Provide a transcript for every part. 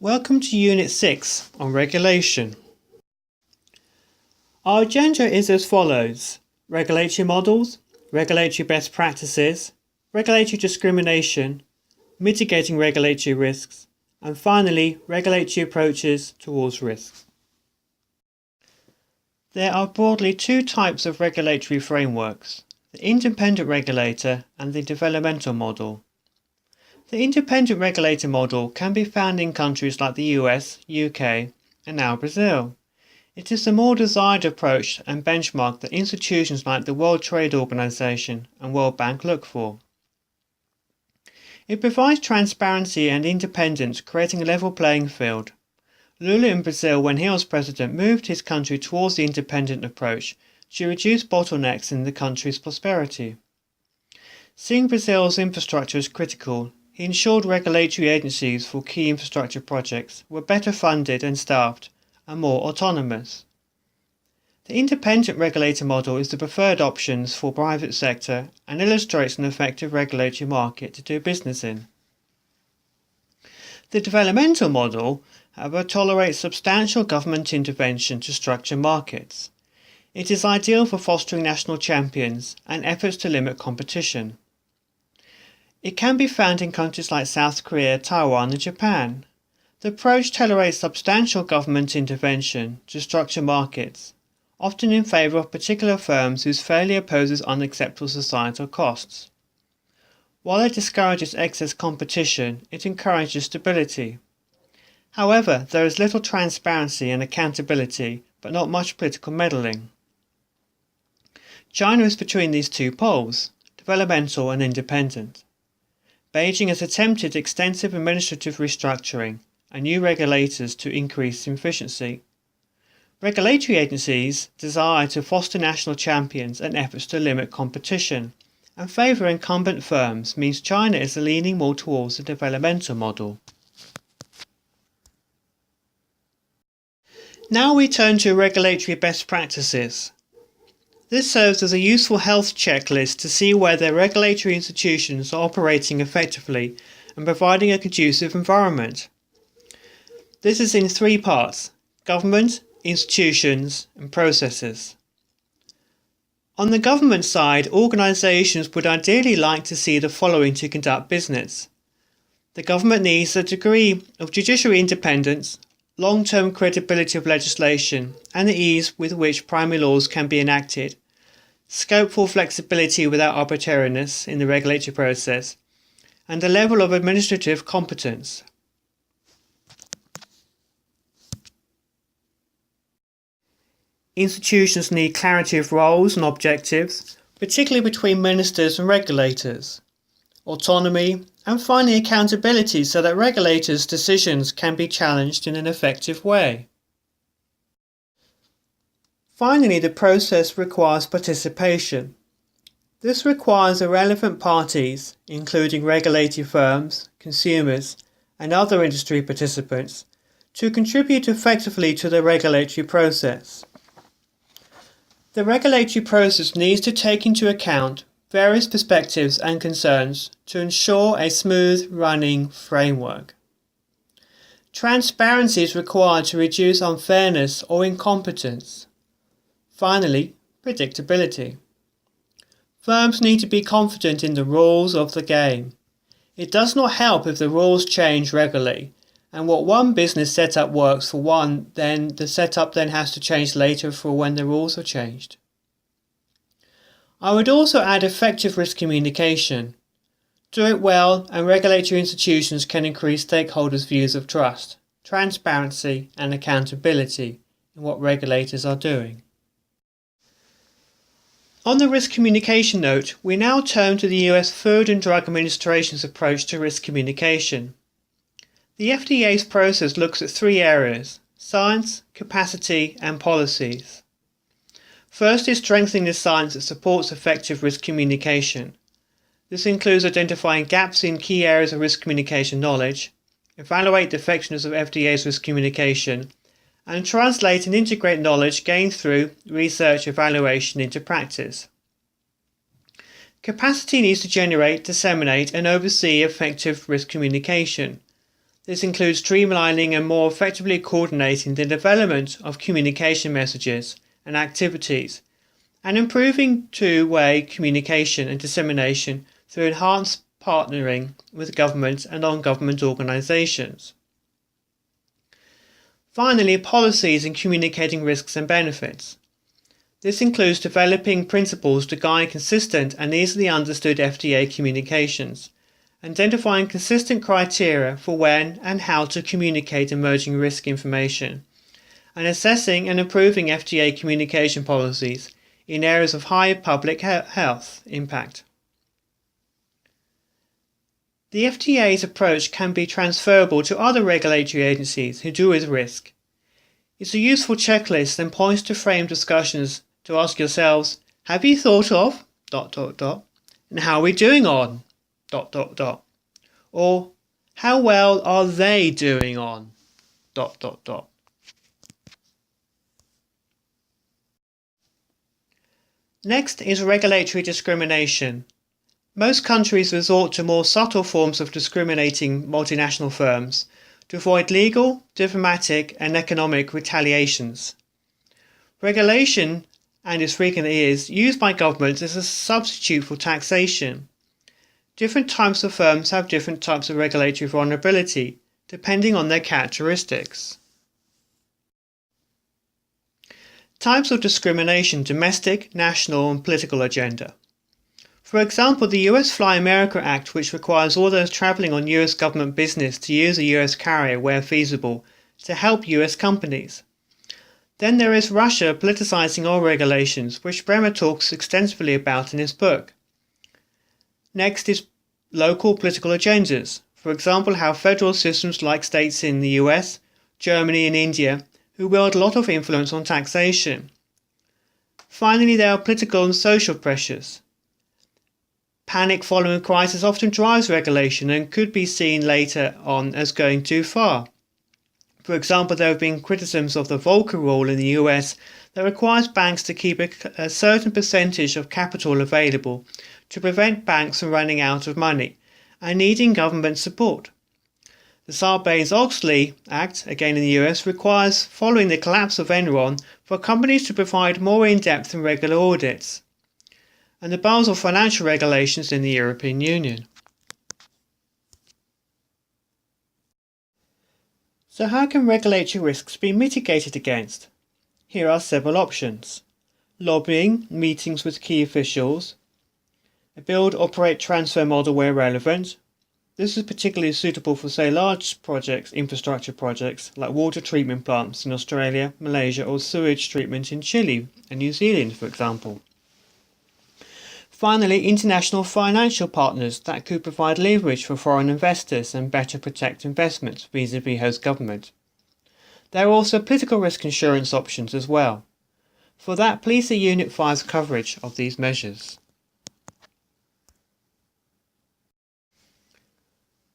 Welcome to Unit 6 on regulation. Our agenda is as follows: regulatory models, regulatory best practices, regulatory discrimination, mitigating regulatory risks, and finally, regulatory approaches towards risks. There are broadly two types of regulatory frameworks: the independent regulator and the developmental model. The independent regulator model can be found in countries like the US, UK, and now Brazil. It is the more desired approach and benchmark that institutions like the World Trade Organization and World Bank look for. It provides transparency and independence, creating a level playing field. Lula in Brazil, when he was president, moved his country towards the independent approach to reduce bottlenecks in the country's prosperity. Seeing Brazil's infrastructure as critical, he ensured regulatory agencies for key infrastructure projects were better funded and staffed and more autonomous. The independent regulator model is the preferred option for private sector and illustrates an effective regulatory market to do business in. The developmental model, however, tolerates substantial government intervention to structure markets. It is ideal for fostering national champions and efforts to limit competition. It can be found in countries like South Korea, Taiwan, and Japan. The approach tolerates substantial government intervention to structure markets, often in favour of particular firms whose failure poses unacceptable societal costs. While it discourages excess competition, it encourages stability. However, there is little transparency and accountability, but not much political meddling. China is between these two poles, developmental and independent. Beijing has attempted extensive administrative restructuring and new regulators to increase efficiency. Regulatory agencies desire to foster national champions and efforts to limit competition, and favour incumbent firms means China is leaning more towards the developmental model. Now we turn to regulatory best practices. This serves as a useful health checklist to see whether regulatory institutions are operating effectively and providing a conducive environment. This is in three parts: government, institutions, and processes. On the government side, organisations would ideally like to see the following to conduct business. The government needs a degree of judiciary independence, long-term credibility of legislation, and the ease with which primary laws can be enacted, scope for flexibility without arbitrariness in the regulatory process, and a level of administrative competence. Institutions need clarity of roles and objectives, particularly between ministers and regulators, autonomy, and finally accountability so that regulators' decisions can be challenged in an effective way. Finally, the process requires participation. This requires the relevant parties, including regulatory firms, consumers, and other industry participants, to contribute effectively to the regulatory process. The regulatory process needs to take into account various perspectives and concerns to ensure a smooth running framework. Transparency is required to reduce unfairness or incompetence. Finally, predictability. Firms need to be confident in the rules of the game. It does not help if the rules change regularly, and what one business setup works for one, then the setup then has to change later for when the rules are changed. I would also add effective risk communication. Do it well, and regulatory institutions can increase stakeholders' views of trust, transparency, and accountability in what regulators are doing. On the risk communication note, we now turn to the US Food and Drug Administration's approach to risk communication. The FDA's process looks at three areas: science, capacity, and policies. First is strengthening the science that supports effective risk communication. This includes identifying gaps in key areas of risk communication knowledge, evaluate the effectiveness of FDA's risk communication, and translate and integrate knowledge gained through research evaluation into practice. Capacity needs to generate, disseminate, and oversee effective risk communication. This includes streamlining and more effectively coordinating the development of communication messages and activities, and improving two-way communication and dissemination through enhanced partnering with government and non-government organisations. Finally, policies in communicating risks and benefits. This includes developing principles to guide consistent and easily understood FDA communications, identifying consistent criteria for when and how to communicate emerging risk information, and assessing and improving FDA communication policies in areas of high public health impact. The FDA's approach can be transferable to other regulatory agencies who deal with risk. It's a useful checklist and points to frame discussions to ask yourselves, have you thought of ... and how are we doing on ... or how well are they doing on ... Next is regulatory discrimination. Most countries resort to more subtle forms of discriminating multinational firms to avoid legal, diplomatic and economic retaliations. Regulation, and as frequently is, used by governments as a substitute for taxation. Different types of firms have different types of regulatory vulnerability, depending on their characteristics. Types of discrimination: domestic, national and political agenda. For example, the US Fly America Act, which requires all those travelling on US government business to use a US carrier where feasible to help US companies. Then there is Russia politicizing oil regulations, which Bremer talks extensively about in his book. Next is local political agendas. For example, how federal systems like states in the US, Germany and India, who wield a lot of influence on taxation. Finally, there are political and social pressures. Panic following a crisis often drives regulation and could be seen later on as going too far. For example, there have been criticisms of the Volcker Rule in the US that requires banks to keep a certain percentage of capital available to prevent banks from running out of money and needing government support. The Sarbanes-Oxley Act, again in the US, requires, following the collapse of Enron, for companies to provide more in-depth and regular audits. And the Basel financial regulations in the European Union. So how can regulatory risks be mitigated against? Here are several options. Lobbying, meetings with key officials, a build, operate, transfer model where relevant. This is particularly suitable for, say, large projects, infrastructure projects, like water treatment plants in Australia, Malaysia, or sewage treatment in Chile and New Zealand, for example. Finally, international financial partners that could provide leverage for foreign investors and better protect investments vis-à-vis host government. There are also political risk insurance options as well. For that, please see Unit 5's coverage of these measures.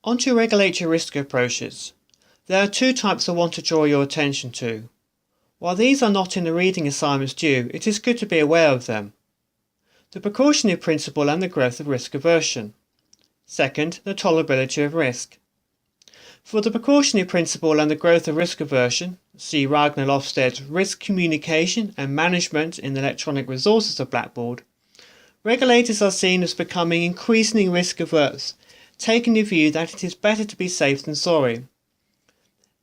On to regulatory risk approaches. There are two types I want to draw your attention to. While these are not in the reading assignments due, it is good to be aware of them. The precautionary principle and the growth of risk aversion. Second, the tolerability of risk. For the precautionary principle and the growth of risk aversion, see Ragnar Lofsted's Risk Communication and Management in the Electronic Resources of Blackboard, regulators are seen as becoming increasingly risk averse, taking the view that it is better to be safe than sorry.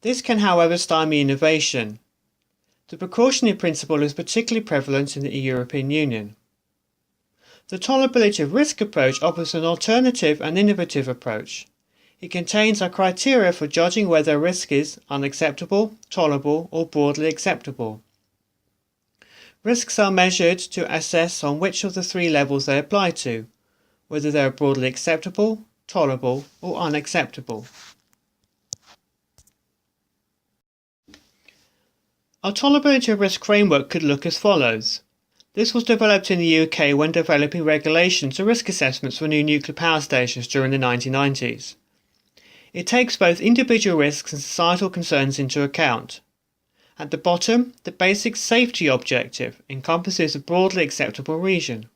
This can, however, stymie innovation. The precautionary principle is particularly prevalent in the European Union. The tolerability of risk approach offers an alternative and innovative approach. It contains a criteria for judging whether a risk is unacceptable, tolerable, or broadly acceptable. Risks are measured to assess on which of the three levels they apply to, whether they are broadly acceptable, tolerable, or unacceptable. Our tolerability of risk framework could look as follows. This was developed in the UK when developing regulations and risk assessments for new nuclear power stations during the 1990s. It takes both individual risks and societal concerns into account. At the bottom, the basic safety objective encompasses a broadly acceptable region.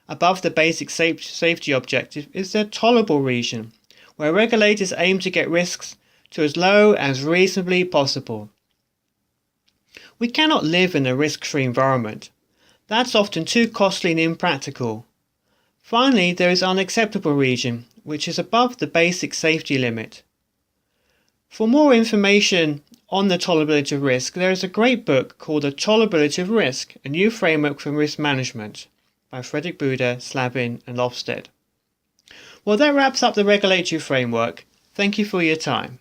Above the basic safety objective is the tolerable region, where regulators aim to get risks to as low as reasonably possible. We cannot live in a risk-free environment. That's often too costly and impractical. Finally, there is unacceptable region, which is above the basic safety limit. For more information on the tolerability of risk, there is a great book called The Tolerability of Risk, a New Framework for Risk Management by Frederick Buder, Slabin and Ofsted. Well, that wraps up the regulatory framework. Thank you for your time.